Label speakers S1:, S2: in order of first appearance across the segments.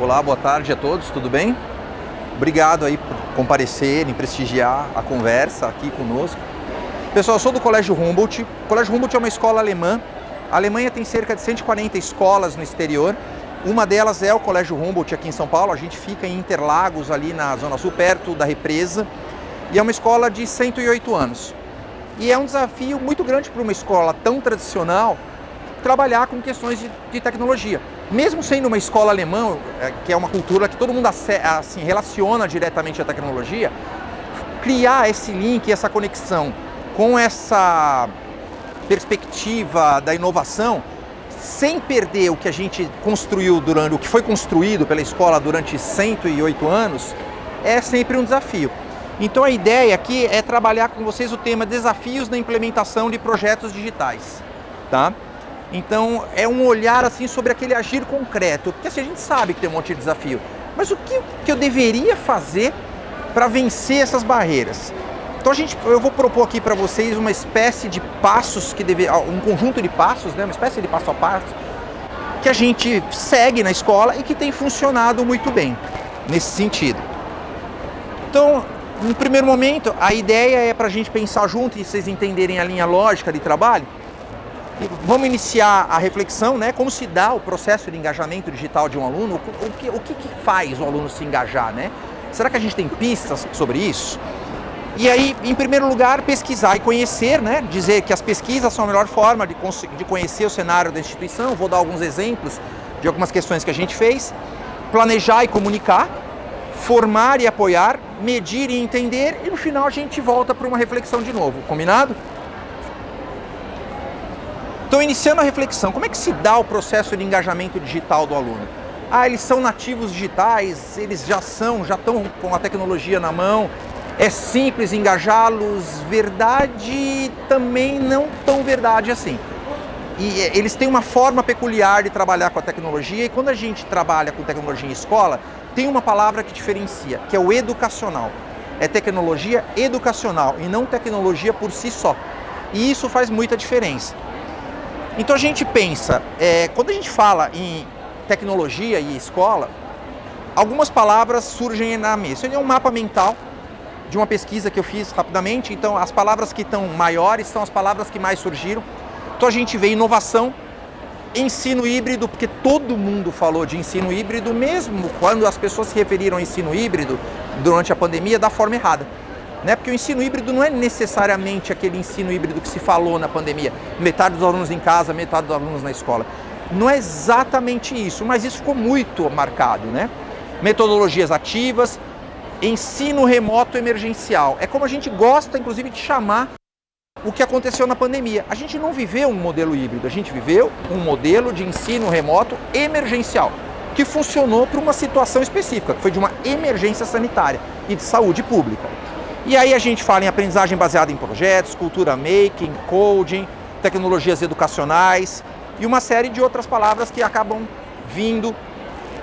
S1: Olá, boa tarde a todos, tudo bem? Obrigado aí por comparecerem, prestigiar a conversa aqui conosco. Pessoal, eu sou do Colégio Humboldt. O Colégio Humboldt é uma escola alemã. A Alemanha tem cerca de 140 escolas no exterior. Uma delas é o Colégio Humboldt aqui em São Paulo. A gente fica em Interlagos, ali na Zona Sul, perto da represa. E é uma escola de 108 anos. E é um desafio muito grande para uma escola tão tradicional trabalhar com questões de tecnologia. Mesmo sendo uma escola alemã, que é uma cultura que todo mundo assim, relaciona diretamente à tecnologia, criar esse link, essa conexão com essa perspectiva da inovação, sem perder o que a gente construiu o que foi construído pela escola durante 108 anos, é sempre um desafio. Então a ideia aqui é trabalhar com vocês o tema desafios na implementação de projetos digitais, tá? Então é um olhar assim sobre aquele agir concreto, porque assim, a gente sabe que tem um monte de desafio, mas o que eu deveria fazer para vencer essas barreiras? Então eu vou propor aqui para vocês uma espécie de passos, um conjunto de passos, né? Uma espécie de passo a passo, que a gente segue na escola e que tem funcionado muito bem nesse sentido. Então, no primeiro momento, a ideia é para a gente pensar junto e vocês entenderem a linha lógica de trabalho. Vamos iniciar a reflexão, né? Como se dá o processo de engajamento digital de um aluno, o que faz o aluno se engajar, né? Será que a gente tem pistas sobre isso? E aí, em primeiro lugar, pesquisar e conhecer, né? Dizer que as pesquisas são a melhor forma de conhecer o cenário da instituição. Vou dar alguns exemplos de algumas questões que a gente fez. Planejar e comunicar, formar e apoiar, medir e entender, e no final a gente volta para uma reflexão de novo, combinado? Então, iniciando a reflexão, como é que se dá o processo de engajamento digital do aluno? Eles são nativos digitais, eles já estão com a tecnologia na mão, é simples engajá-los, verdade também não tão verdade assim. E eles têm uma forma peculiar de trabalhar com a tecnologia, e quando a gente trabalha com tecnologia em escola, tem uma palavra que diferencia, que é o educacional. É tecnologia educacional e não tecnologia por si só. E isso faz muita diferença. Então a gente pensa, quando a gente fala em tecnologia e escola, algumas palavras surgem na mesa. Isso é um mapa mental de uma pesquisa que eu fiz rapidamente. Então as palavras que estão maiores são as palavras que mais surgiram. Então a gente vê inovação, ensino híbrido, porque todo mundo falou de ensino híbrido, mesmo quando as pessoas se referiram ao ensino híbrido durante a pandemia da forma errada. Né? Porque o ensino híbrido não é necessariamente aquele ensino híbrido que se falou na pandemia, metade dos alunos em casa, metade dos alunos na escola. Não é exatamente isso, mas isso ficou muito marcado, né? Metodologias ativas, ensino remoto emergencial. É como a gente gosta, inclusive, de chamar o que aconteceu na pandemia. A gente não viveu um modelo híbrido, a gente viveu um modelo de ensino remoto emergencial, que funcionou para uma situação específica, que foi de uma emergência sanitária e de saúde pública. E aí a gente fala em aprendizagem baseada em projetos, cultura making, coding, tecnologias educacionais e uma série de outras palavras que acabam vindo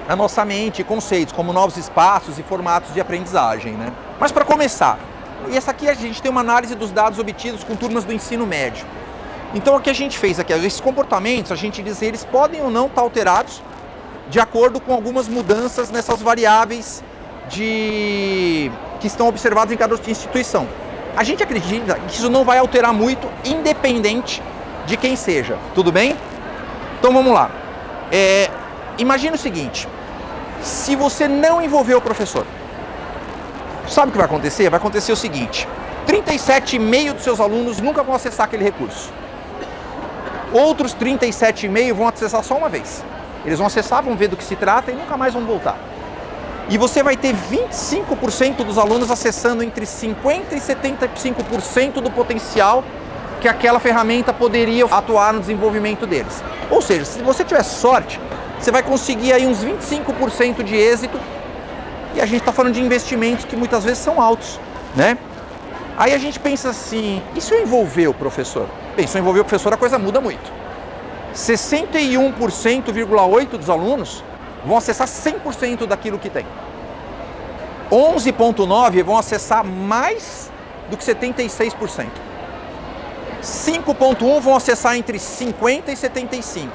S1: à nossa mente, conceitos como novos espaços e formatos de aprendizagem, né? Mas para começar, e essa aqui a gente tem uma análise dos dados obtidos com turmas do ensino médio. Então o que a gente fez aqui, esses comportamentos, a gente diz que eles podem ou não estar alterados de acordo com algumas mudanças nessas variáveis que estão observadas em cada instituição. A gente acredita que isso não vai alterar muito, independente de quem seja. Tudo bem? Então vamos lá. Imagina o seguinte, se você não envolver o professor, sabe o que vai acontecer? Vai acontecer o seguinte, 37,5% dos seus alunos nunca vão acessar aquele recurso. Outros 37,5% vão acessar só uma vez. Eles vão acessar, vão ver do que se trata e nunca mais vão voltar. E você vai ter 25% dos alunos acessando entre 50% e 75% do potencial que aquela ferramenta poderia atuar no desenvolvimento deles. Ou seja, se você tiver sorte, você vai conseguir aí uns 25% de êxito, e a gente está falando de investimentos que muitas vezes são altos, né? Aí a gente pensa assim, e se eu envolver o professor? Bem, se eu envolver o professor, a coisa muda muito. 61,8% dos alunos vão acessar 100% daquilo que tem. 11,9% vão acessar mais do que 76%. 5,1% vão acessar entre 50% e 75%.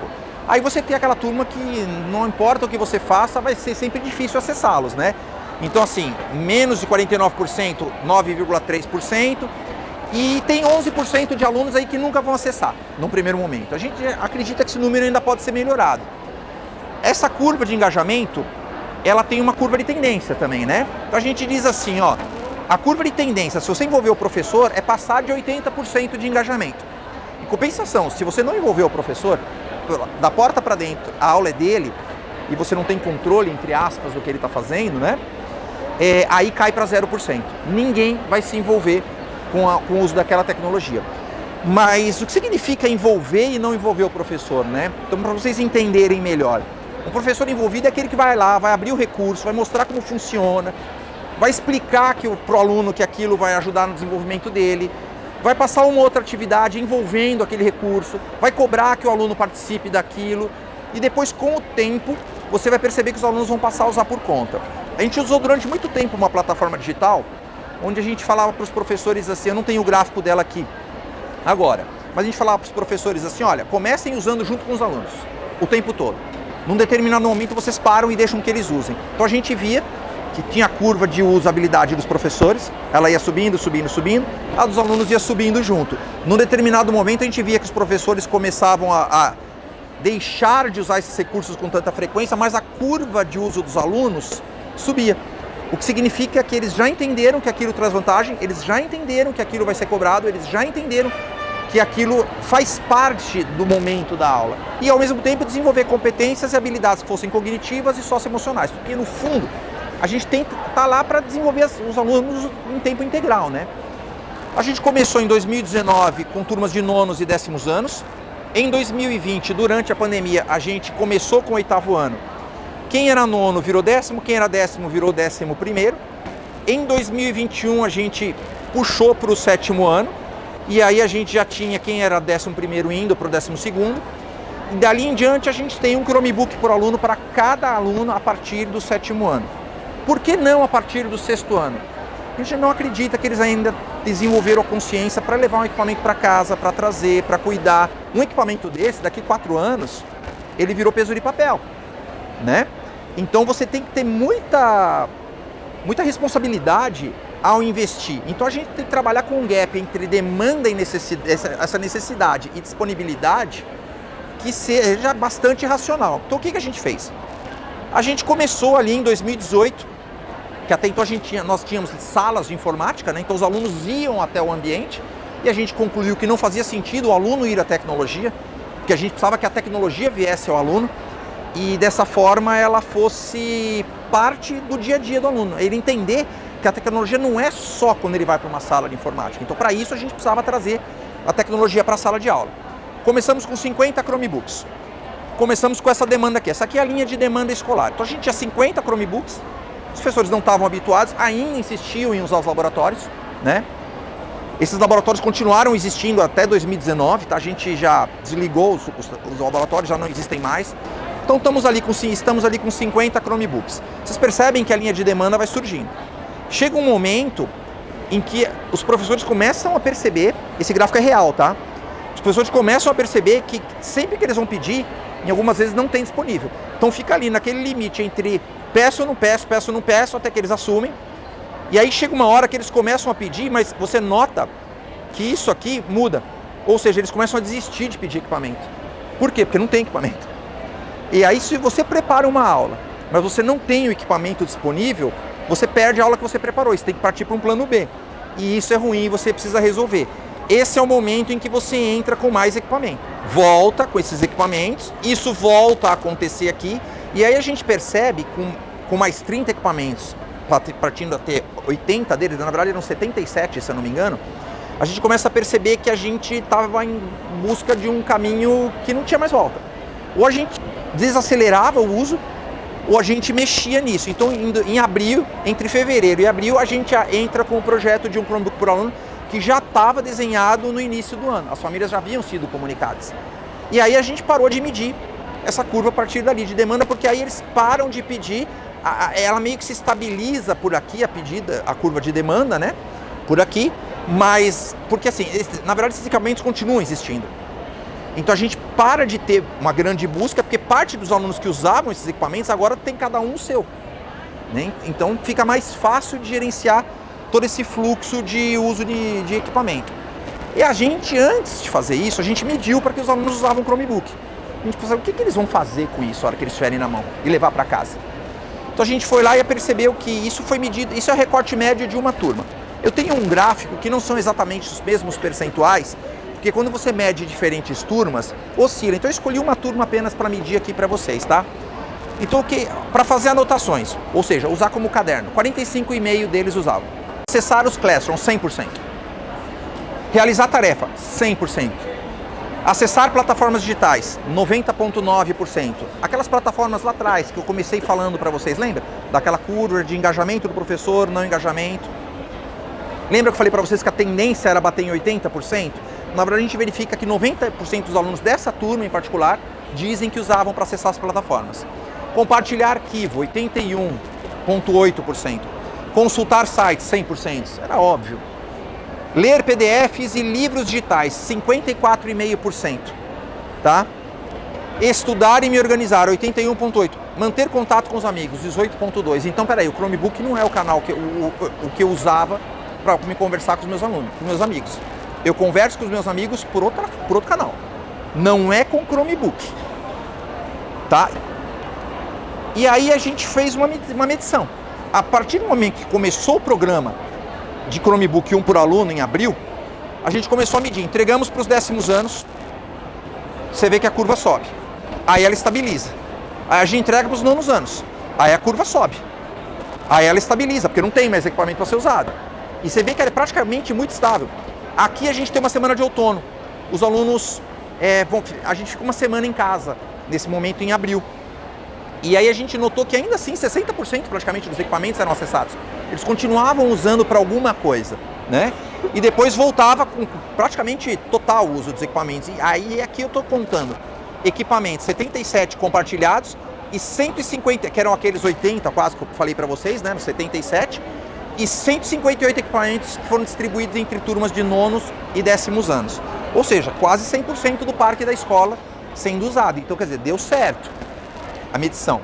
S1: Aí você tem aquela turma que não importa o que você faça, vai ser sempre difícil acessá-los, né? Então assim, menos de 49%, 9,3%, e tem 11% de alunos aí que nunca vão acessar, num primeiro momento. A gente acredita que esse número ainda pode ser melhorado. Essa curva de engajamento, ela tem uma curva de tendência também, né? Então a gente diz assim, ó, a curva de tendência, se você envolver o professor, é passar de 80% de engajamento. Em compensação, se você não envolver o professor, da porta para dentro, a aula é dele, e você não tem controle, entre aspas, do que ele está fazendo, né? Aí cai para 0%. Ninguém vai se envolver com o uso daquela tecnologia. Mas o que significa envolver e não envolver o professor, né? Então, para vocês entenderem melhor, um professor envolvido é aquele que vai lá, vai abrir o recurso, vai mostrar como funciona, vai explicar para o aluno que aquilo vai ajudar no desenvolvimento dele, vai passar uma outra atividade envolvendo aquele recurso, vai cobrar que o aluno participe daquilo, e depois, com o tempo, você vai perceber que os alunos vão passar a usar por conta. A gente usou durante muito tempo uma plataforma digital, onde a gente falava para os professores assim, eu não tenho o gráfico dela aqui agora, mas a gente falava para os professores assim, olha, comecem usando junto com os alunos, o tempo todo. Num determinado momento vocês param e deixam que eles usem. Então a gente via que tinha a curva de usabilidade dos professores, ela ia subindo, subindo, subindo, a dos alunos ia subindo junto. Num determinado momento a gente via que os professores começavam a deixar de usar esses recursos com tanta frequência, mas a curva de uso dos alunos subia. O que significa que eles já entenderam que aquilo traz vantagem, eles já entenderam que aquilo vai ser cobrado, eles já entenderam que aquilo faz parte do momento da aula. E ao mesmo tempo desenvolver competências e habilidades que fossem cognitivas e socioemocionais, porque no fundo a gente tem que estar lá para desenvolver os alunos em tempo integral, né? A gente começou em 2019 com turmas de nonos e décimos anos. Em 2020, durante a pandemia, a gente começou com o 8º ano. Quem era nono virou décimo, quem era décimo virou 11º. Em 2021 a gente puxou para o 7º ano, e aí a gente já tinha quem era 11º indo para o 12º. E dali em diante a gente tem um Chromebook por aluno para cada aluno a partir do 7º ano. Por que não a partir do 6º ano? A gente não acredita que eles ainda desenvolveram a consciência para levar um equipamento para casa, para trazer, para cuidar. Um equipamento desse, daqui 4 anos, ele virou peso de papel, né? Então você tem que ter muita responsabilidade ao investir. Então a gente tem que trabalhar com um gap entre demanda e essa necessidade e disponibilidade que seja bastante racional. Então o que a gente fez? A gente começou ali em 2018, que até então nós tínhamos salas de informática, né? Então os alunos iam até o ambiente e a gente concluiu que não fazia sentido o aluno ir à tecnologia, porque a gente precisava que a tecnologia viesse ao aluno e dessa forma ela fosse parte do dia a dia do aluno, ele entender que a tecnologia não é só quando ele vai para uma sala de informática. Então para isso a gente precisava trazer a tecnologia para a sala de aula. Começamos com 50 Chromebooks. Começamos com essa demanda aqui. Essa aqui é a linha de demanda escolar. Então a gente tinha 50 Chromebooks, os professores não estavam habituados, ainda insistiam em usar os laboratórios, né? Esses laboratórios continuaram existindo até 2019, tá? A gente já desligou os laboratórios, já não existem mais. Então estamos ali com 50 Chromebooks. Vocês percebem que a linha de demanda vai surgindo. Chega um momento em que os professores começam a perceber, esse gráfico é real, tá? Os professores começam a perceber que sempre que eles vão pedir, em algumas vezes não tem disponível. Então fica ali naquele limite entre peço ou não peço, peço ou não peço, até que eles assumem. E aí chega uma hora que eles começam a pedir, mas você nota que isso aqui muda. Ou seja, eles começam a desistir de pedir equipamento. Por quê? Porque não tem equipamento. E aí se você prepara uma aula, mas você não tem o equipamento disponível, você perde a aula que você preparou. Você tem que partir para um plano B. E isso é ruim e você precisa resolver. Esse é o momento em que você entra com mais equipamento. Volta com esses equipamentos, isso volta a acontecer aqui, e aí a gente percebe com mais 30 equipamentos, partindo a ter 80 deles, na verdade eram 77, se eu não me engano, a gente começa a perceber que a gente estava em busca de um caminho que não tinha mais volta. Ou a gente desacelerava o uso, ou a gente mexia nisso. Então, em abril, entre fevereiro e abril, a gente entra com o projeto de um Chromebook por aluno, que já estava desenhado no início do ano. As famílias já haviam sido comunicadas. E aí a gente parou de medir essa curva a partir dali de demanda, porque aí eles param de pedir, ela meio que se estabiliza por aqui, a curva de demanda, né? Por aqui, mas, porque assim, na verdade esses equipamentos continuam existindo. Então a gente para de ter uma grande busca, porque parte dos alunos que usavam esses equipamentos agora tem cada um o seu, né? Então fica mais fácil de gerenciar todo esse fluxo de uso de equipamento. E a gente, antes de fazer isso, a gente mediu para que os alunos usavam o Chromebook. A gente pensava, o que eles vão fazer com isso na hora que eles tiverem na mão e levar para casa? Então a gente foi lá e percebeu que isso foi medido, isso é o recorte médio de uma turma. Eu tenho um gráfico que não são exatamente os mesmos percentuais, porque quando você mede diferentes turmas, oscila. Então eu escolhi uma turma apenas para medir aqui para vocês, tá? Então para fazer anotações, ou seja, usar como caderno, 45,5% deles usavam. Acessar os Classroom, 100%. Realizar tarefa, 100%. Acessar plataformas digitais, 90,9%. Aquelas plataformas lá atrás que eu comecei falando para vocês, lembra? Daquela curva de engajamento do professor, não engajamento. Lembra que eu falei para vocês que a tendência era bater em 80%? Na verdade, a gente verifica que 90% dos alunos dessa turma em particular dizem que usavam para acessar as plataformas. Compartilhar arquivo, 81,8%. Consultar sites, 100%. Era óbvio. Ler PDFs e livros digitais, 54,5%. Tá? Estudar e me organizar, 81,8%. Manter contato com os amigos, 18,2%. Então, peraí, o Chromebook não é o canal que eu usava para me conversar com os meus alunos, com os meus amigos. Eu converso com os meus amigos por outro canal. Não é com o Chromebook. Tá? E aí a gente fez uma medição. A partir do momento que começou o programa de Chromebook 1 por aluno em abril, a gente começou a medir. Entregamos para os 10º anos, você vê que a curva sobe. Aí ela estabiliza. Aí a gente entrega para os 9º anos. Aí a curva sobe. Aí ela estabiliza, porque não tem mais equipamento para ser usado. E você vê que ela é praticamente muito estável. Aqui a gente tem uma semana de outono. Os alunos, a gente fica uma semana em casa, nesse momento em abril. E aí a gente notou que ainda assim 60% praticamente dos equipamentos eram acessados. Eles continuavam usando para alguma coisa, né? E depois voltava com praticamente total uso dos equipamentos. E aí aqui eu estou contando equipamentos, 77 compartilhados e 150, que eram aqueles 80 quase que eu falei para vocês, né? No 77. E 158 equipamentos que foram distribuídos entre turmas de 9º e 10º anos. Ou seja, quase 100% do parque da escola sendo usado. Então, quer dizer, deu certo a medição.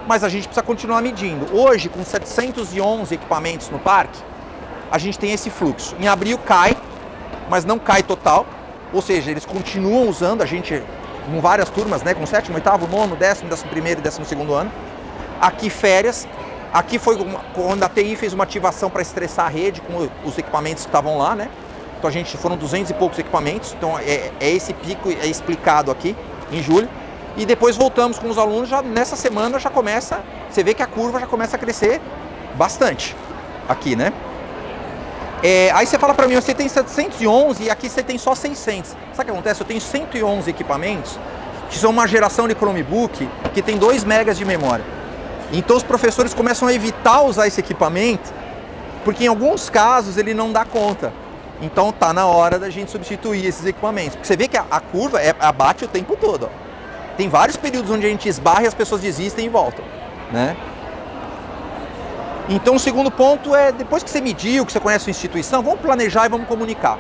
S1: Mas a gente precisa continuar medindo. Hoje, com 711 equipamentos no parque, a gente tem esse fluxo. Em abril cai, mas não cai total. Ou seja, eles continuam usando, a gente, com várias turmas, né, com 7º, 8º, 9º, 10º, 11º e 12º ano. Aqui férias. Aqui foi quando a TI fez uma ativação para estressar a rede com os equipamentos que estavam lá, né? Então foram 200 e poucos equipamentos, então esse pico é explicado aqui em julho. E depois voltamos com os alunos, já nessa semana já começa, você vê que a curva já começa a crescer bastante aqui, né? Aí você fala para mim, você tem 711 e aqui você tem só 600. Sabe o que acontece? Eu tenho 111 equipamentos, que são uma geração de Chromebook que tem 2 megas de memória. Então os professores começam a evitar usar esse equipamento, porque em alguns casos ele não dá conta. Então tá na hora da gente substituir esses equipamentos. Porque você vê que a curva abate o tempo todo. Ó. Tem vários períodos onde a gente esbarra e as pessoas desistem e voltam, né? Então o segundo ponto é, depois que você mediu, que você conhece a instituição, vamos planejar e vamos comunicar.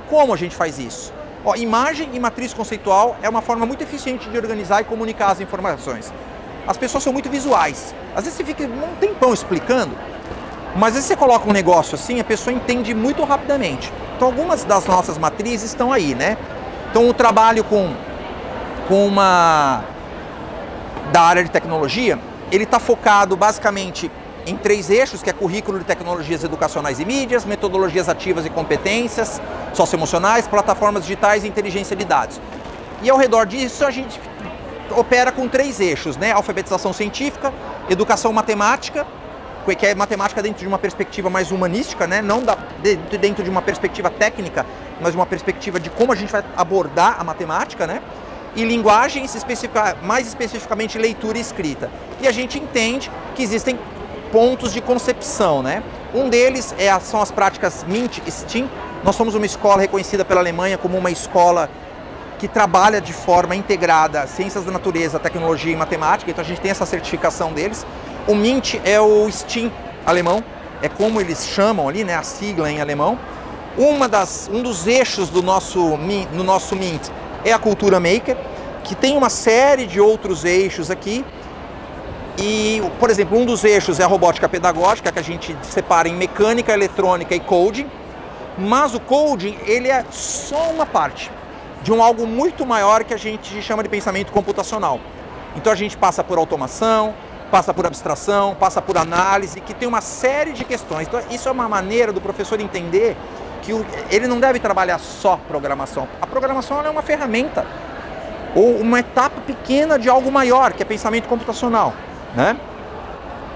S1: Como a gente faz isso? Ó, imagem e matriz conceitual é uma forma muito eficiente de organizar e comunicar as informações. As pessoas são muito visuais. Às vezes você fica um tempão explicando, mas às vezes você coloca um negócio assim, a pessoa entende muito rapidamente. Então algumas das nossas matrizes estão aí, né? Então o trabalho com uma da área de tecnologia, ele está focado basicamente em 3 eixos, que é currículo de tecnologias educacionais e mídias, metodologias ativas e competências socioemocionais, plataformas digitais e inteligência de dados. E ao redor disso a gente opera com 3 eixos, né? Alfabetização científica, educação matemática, que é matemática dentro de uma perspectiva mais humanística, né? Não dentro de uma perspectiva técnica, mas de uma perspectiva de como a gente vai abordar a matemática, né? E linguagens, mais especificamente leitura e escrita. E a gente entende que existem pontos de concepção, né? Um deles são as práticas MINT e STEAM. Nós somos uma escola reconhecida pela Alemanha como uma escola que trabalha de forma integrada ciências da natureza, tecnologia e matemática, então a gente tem essa certificação deles. O MINT é o STEAM alemão, é como eles chamam ali, né, a sigla em alemão. Um dos eixos no nosso MINT é a cultura maker, que tem uma série de outros eixos aqui. E, por exemplo, um dos eixos é a robótica pedagógica, que a gente separa em mecânica, eletrônica e coding. Mas o coding, ele é só uma parte de algo muito maior que a gente chama de pensamento computacional. Então a gente passa por automação, passa por abstração, passa por análise, que tem uma série de questões. Então isso é uma maneira do professor entender que ele não deve trabalhar só programação. A programação é uma ferramenta ou uma etapa pequena de algo maior, que é pensamento computacional, né?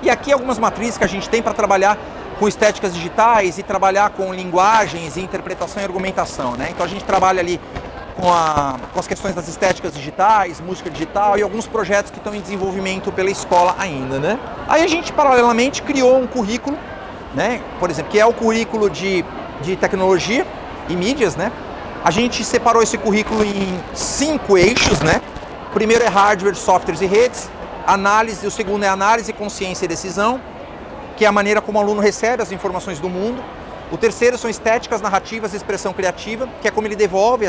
S1: E aqui algumas matrizes que a gente tem para trabalhar com estéticas digitais e trabalhar com linguagens e interpretação e argumentação, né? Então a gente trabalha ali com as questões das estéticas digitais, música digital e alguns projetos que estão em desenvolvimento pela escola ainda, né? Aí a gente paralelamente criou um currículo, né? Por exemplo, que é o currículo de tecnologia e mídias, né? A gente separou esse currículo em 5 eixos, né? O primeiro é hardware, softwares e redes, análise, o segundo é análise, consciência e decisão, que é a maneira como o aluno recebe as informações do mundo. O terceiro são estéticas, narrativas e expressão criativa, que é como ele devolve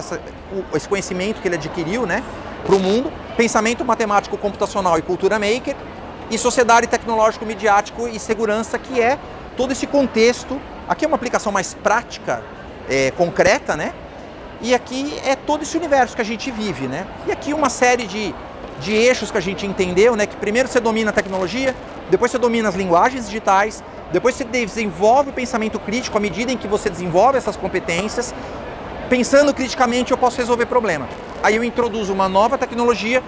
S1: esse conhecimento que ele adquiriu, né, para o mundo. Pensamento matemático computacional e cultura maker. E sociedade tecnológico, midiático e segurança, que é todo esse contexto. Aqui é uma aplicação mais prática, concreta, né? E aqui é todo esse universo que a gente vive, né? E aqui uma série de eixos que a gente entendeu, né? Que primeiro você domina a tecnologia, depois você domina as linguagens digitais, depois você desenvolve o pensamento crítico à medida em que você desenvolve essas competências. Pensando criticamente, eu posso resolver problema. Aí eu introduzo uma nova tecnologia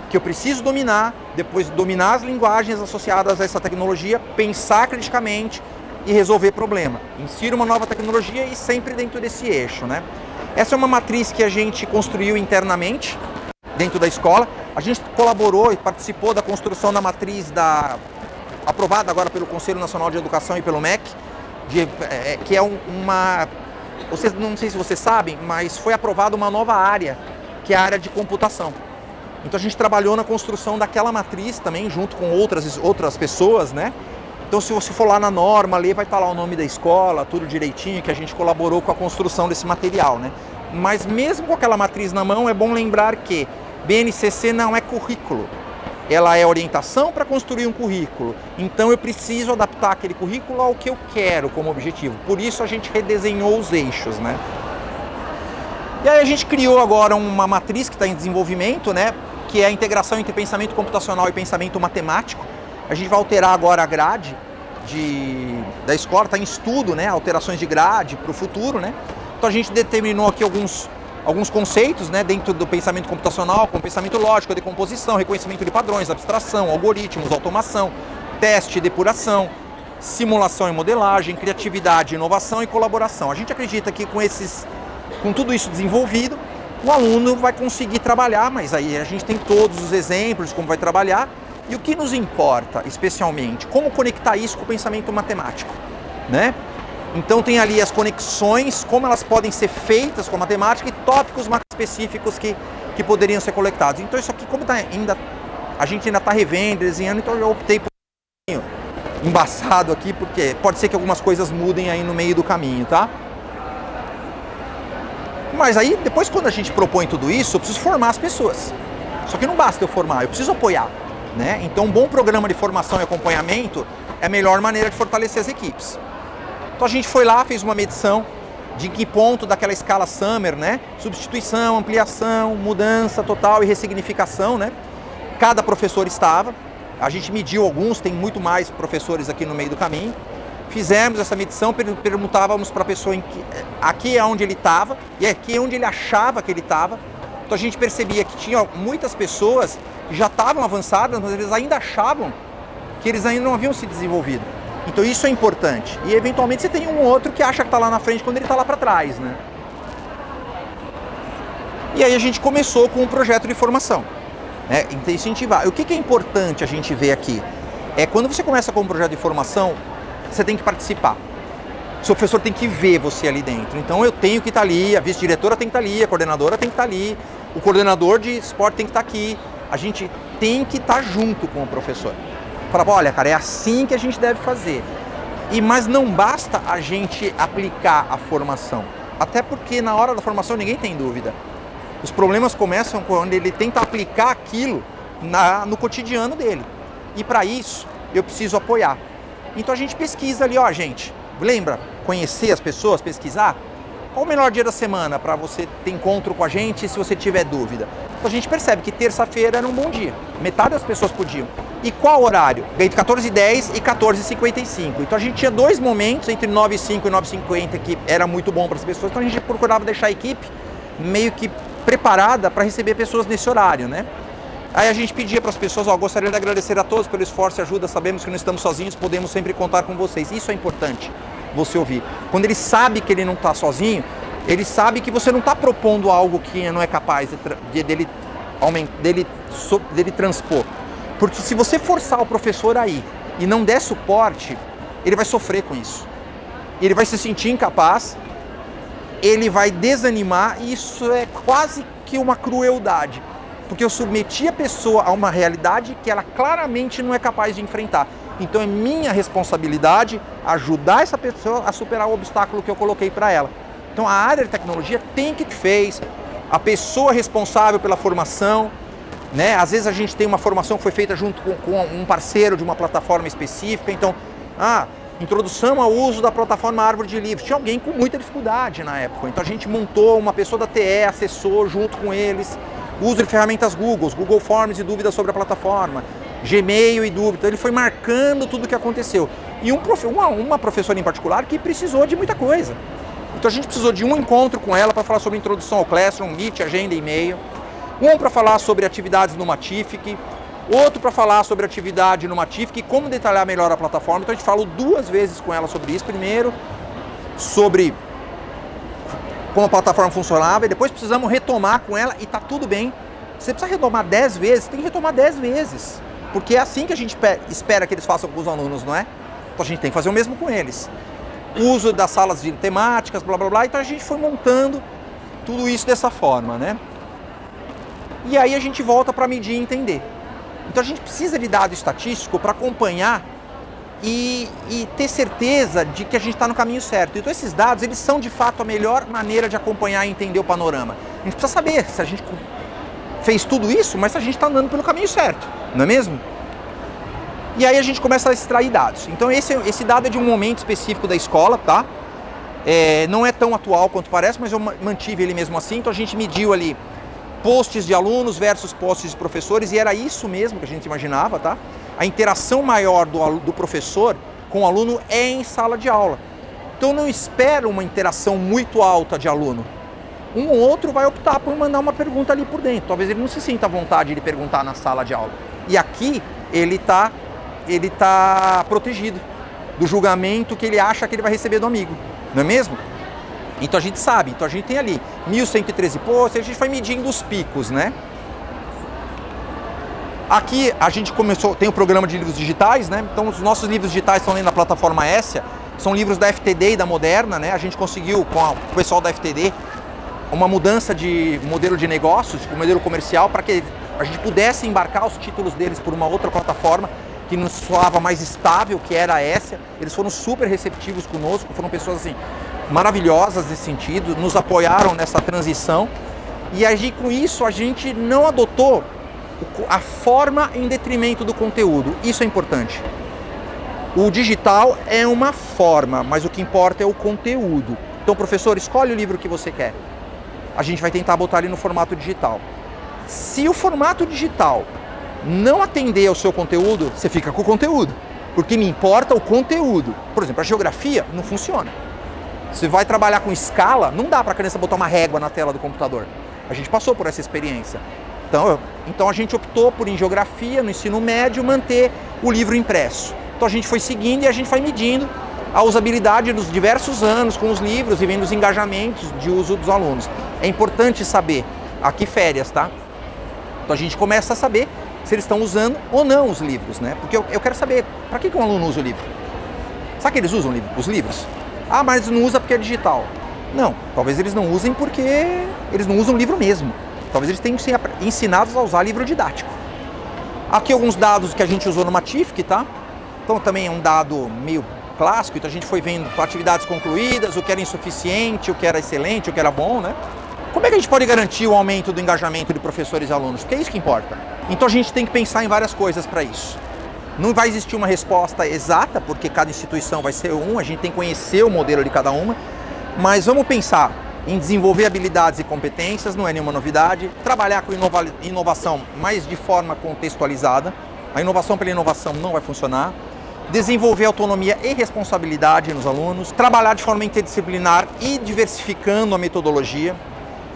S1: que eu preciso dominar, depois dominar as linguagens associadas a essa tecnologia, pensar criticamente e resolver problema. Insiro uma nova tecnologia e sempre dentro desse eixo, né? Essa é uma matriz que a gente construiu internamente dentro da escola. A gente colaborou e participou da construção da matriz aprovada agora pelo Conselho Nacional de Educação e pelo MEC, que é não sei se vocês sabem, mas foi aprovada uma nova área, que é a área de computação. Então a gente trabalhou na construção daquela matriz também, junto com outras pessoas, né? Então se você for lá na norma, ali vai estar lá o nome da escola, tudo direitinho, que a gente colaborou com a construção desse material, né? Mas mesmo com aquela matriz na mão, é bom lembrar que BNCC não é currículo. Ela é orientação para construir um currículo. Então eu preciso adaptar aquele currículo ao que eu quero como objetivo. Por isso a gente redesenhou os eixos, né? E aí a gente criou agora uma matriz que está em desenvolvimento, né? Que é a integração entre pensamento computacional e pensamento matemático. A gente vai alterar agora a grade da escola, está em estudo, né? Alterações de grade para o futuro, né? Então a gente determinou aqui alguns conceitos, né, dentro do pensamento computacional, como pensamento lógico, decomposição, reconhecimento de padrões, abstração, algoritmos, automação, teste, depuração, simulação e modelagem, criatividade, inovação e colaboração. A gente acredita que com tudo isso desenvolvido, o aluno vai conseguir trabalhar, mas aí a gente tem todos os exemplos de como vai trabalhar. E o que nos importa, especialmente, como conectar isso com o pensamento matemático, né? Então tem ali as conexões, como elas podem ser feitas com a matemática e tópicos mais específicos que poderiam ser conectados. Então isso aqui, como a gente ainda está revendo, desenhando, então eu optei por um pouquinho embaçado aqui, porque pode ser que algumas coisas mudem aí no meio do caminho, tá? Mas aí, depois quando a gente propõe tudo isso, eu preciso formar as pessoas. Só que não basta eu formar, eu preciso apoiar, né? Então um bom programa de formação e acompanhamento é a melhor maneira de fortalecer as equipes. Então a gente foi lá, fez uma medição de que ponto daquela escala Summer, né? Substituição, ampliação, mudança total e ressignificação, né? Cada professor estava. A gente mediu alguns, tem muito mais professores aqui no meio do caminho. Fizemos essa medição, perguntávamos para a pessoa aqui é onde ele estava e aqui é onde ele achava que ele estava. Então a gente percebia que tinha muitas pessoas que já estavam avançadas, mas eles ainda achavam que eles ainda não haviam se desenvolvido. Então isso é importante. E eventualmente você tem um outro que acha que está lá na frente quando ele está lá para trás, né? E aí a gente começou com um projeto de formação, né? Então incentivar. O que é importante a gente ver aqui? É quando você começa com um projeto de formação, você tem que participar. O seu professor tem que ver você ali dentro. Então eu tenho que estar ali, a vice-diretora tem que estar ali, a coordenadora tem que estar ali, o coordenador de esporte tem que estar aqui. A gente tem que estar junto com o professor. Falava, olha, cara, é assim que a gente deve fazer. Mas não basta a gente aplicar a formação. Até porque na hora da formação ninguém tem dúvida. Os problemas começam quando ele tenta aplicar aquilo no cotidiano dele. E para isso, eu preciso apoiar. Então a gente pesquisa ali, ó, gente, lembra? Conhecer as pessoas, pesquisar? Qual o melhor dia da semana para você ter encontro com a gente se você tiver dúvida? Então a gente percebe que terça-feira era um bom dia. Metade das pessoas podiam. E qual horário? Entre 14h10 e 14h55. Então a gente tinha 2 momentos, entre 9h05 e 9h50, que era muito bom para as pessoas. Então a gente procurava deixar a equipe meio que preparada para receber pessoas nesse horário, né? Aí a gente pedia para as pessoas, ó, gostaria de agradecer a todos pelo esforço e ajuda, sabemos que não estamos sozinhos, podemos sempre contar com vocês. Isso é importante você ouvir. Quando ele sabe que ele não está sozinho, ele sabe que você não está propondo algo que não é capaz dele transpor. Porque se você forçar o professor aí e não der suporte, ele vai sofrer com isso. Ele vai se sentir incapaz, ele vai desanimar e isso é quase que uma crueldade. Porque eu submeti a pessoa a uma realidade que ela claramente não é capaz de enfrentar. Então é minha responsabilidade ajudar essa pessoa a superar o obstáculo que eu coloquei para ela. Então a área de tecnologia tem que fez, a pessoa responsável pela formação, né? Às vezes a gente tem uma formação que foi feita junto com um parceiro de uma plataforma específica, então, introdução ao uso da plataforma Árvore de Livros. Tinha alguém com muita dificuldade na época, então a gente montou uma pessoa da TE, assessor junto com eles, uso de ferramentas Google Forms e dúvidas sobre a plataforma, Gmail e dúvida. Então ele foi marcando tudo o que aconteceu. E uma professora em particular que precisou de muita coisa. Então a gente precisou de um encontro com ela para falar sobre introdução ao Classroom, Meet, agenda e e-mail. Um para falar sobre atividades no Matific, outro para falar sobre atividade no Matific e como detalhar melhor a plataforma. Então a gente falou 2 vezes com ela sobre isso. Primeiro, sobre como a plataforma funcionava e depois precisamos retomar com ela e tá tudo bem. Você precisa retomar 10 vezes, tem que retomar 10 vezes. Porque é assim que a gente espera que eles façam com os alunos, não é? Então a gente tem que fazer o mesmo com eles. Uso das salas de temáticas, blá blá blá. Então a gente foi montando tudo isso dessa forma, né? E aí a gente volta para medir e entender. Então a gente precisa de dado estatístico para acompanhar e ter certeza de que a gente está no caminho certo. Então esses dados, eles são de fato a melhor maneira de acompanhar e entender o panorama. A gente precisa saber se a gente fez tudo isso, mas se a gente está andando pelo caminho certo, não é mesmo? E aí a gente começa a extrair dados. Então esse dado é de um momento específico da escola, tá? Não é tão atual quanto parece, mas eu mantive ele mesmo assim. Então a gente mediu ali posts de alunos versus posts de professores e era isso mesmo que a gente imaginava, tá? A interação maior do professor com o aluno é em sala de aula. Então não espera uma interação muito alta de aluno. Um ou outro vai optar por mandar uma pergunta ali por dentro. Talvez ele não se sinta à vontade de perguntar na sala de aula. E aqui ele tá protegido do julgamento que ele acha que ele vai receber do amigo, não é mesmo? Então a gente sabe, então a gente tem ali 1.113 posts, a gente vai medindo os picos, né? Aqui a gente tem o programa de livros digitais, né? Então os nossos livros digitais estão ali na plataforma Essia, são livros da FTD e da Moderna, né? A gente conseguiu com o pessoal da FTD uma mudança de modelo de negócios, de modelo comercial, para que a gente pudesse embarcar os títulos deles por uma outra plataforma que nos soava mais estável, que era a Essia. Eles foram super receptivos conosco, foram pessoas assim maravilhosas nesse sentido, nos apoiaram nessa transição e aí com isso a gente não adotou a forma em detrimento do conteúdo. Isso é importante. O digital é uma forma, mas o que importa é o conteúdo. Então, professor, escolhe o livro que você quer. A gente vai tentar botar ele no formato digital. Se o formato digital não atender ao seu conteúdo, você fica com o conteúdo, porque me importa o conteúdo. Por exemplo, a geografia não funciona. Você vai trabalhar com escala, não dá para a criança botar uma régua na tela do computador. A gente passou por essa experiência. Então a gente optou por, em geografia, no ensino médio, manter o livro impresso. Então a gente foi seguindo e a gente foi medindo a usabilidade dos diversos anos com os livros e vendo os engajamentos de uso dos alunos. É importante saber, aqui férias, tá? Então a gente começa a saber se eles estão usando ou não os livros, né? Porque eu quero saber, para que um aluno usa o livro? Sabe que eles usam os livros? Ah, mas não usa porque é digital. Não, talvez eles não usem porque eles não usam o livro mesmo. Talvez eles tenham que ser ensinados a usar livro didático. Aqui alguns dados que a gente usou no Matific, tá? Então também é um dado meio clássico, então a gente foi vendo atividades concluídas, o que era insuficiente, o que era excelente, o que era bom, né? Como é que a gente pode garantir o aumento do engajamento de professores e alunos? Porque é isso que importa. Então a gente tem que pensar em várias coisas para isso. Não vai existir uma resposta exata, porque cada instituição vai ser a gente tem que conhecer o modelo de cada uma, mas vamos pensar em desenvolver habilidades e competências, não é nenhuma novidade, trabalhar com inovação, mas de forma contextualizada. A inovação pela inovação não vai funcionar. Desenvolver autonomia e responsabilidade nos alunos, trabalhar de forma interdisciplinar e diversificando a metodologia,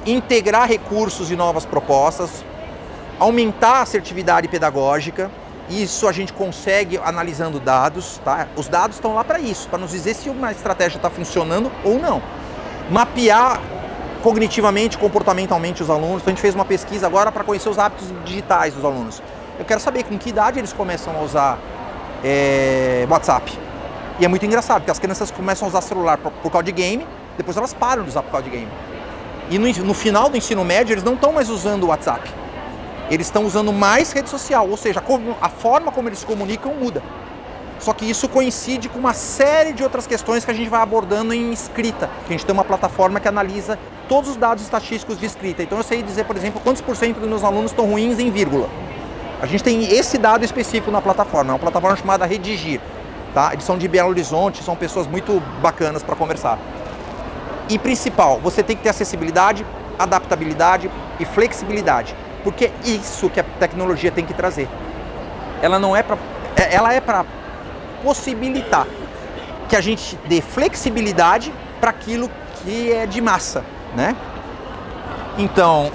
S1: integrar recursos e novas propostas, aumentar a assertividade pedagógica. Isso a gente consegue analisando dados, tá? Os dados estão lá para isso, para nos dizer se uma estratégia está funcionando ou não. Mapear cognitivamente, comportamentalmente os alunos. Então a gente fez uma pesquisa agora para conhecer os hábitos digitais dos alunos. Eu quero saber com que idade eles começam a usar WhatsApp. E é muito engraçado, porque as crianças começam a usar celular por causa de game, depois elas param de usar por causa de game. E no final do ensino médio eles não estão mais usando o WhatsApp. Eles estão usando mais rede social, ou seja, a forma como eles se comunicam muda. Só que isso coincide com uma série de outras questões que a gente vai abordando em escrita. A gente tem uma plataforma que analisa todos os dados estatísticos de escrita. Então eu sei dizer, por exemplo, quantos por cento dos meus alunos estão ruins em vírgula. A gente tem esse dado específico na plataforma, é uma plataforma chamada Redigir. Tá? Eles são de Belo Horizonte, são pessoas muito bacanas para conversar. E principal, você tem que ter acessibilidade, adaptabilidade e flexibilidade. Porque é isso que a tecnologia tem que trazer. Ela é para possibilitar que a gente dê flexibilidade para aquilo que é de massa, né? Então,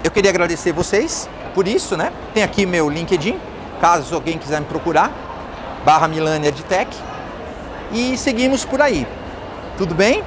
S1: eu queria agradecer vocês por isso, né? Tem aqui meu LinkedIn, caso alguém quiser me procurar, /Milânia EdTech, e seguimos por aí. Tudo bem?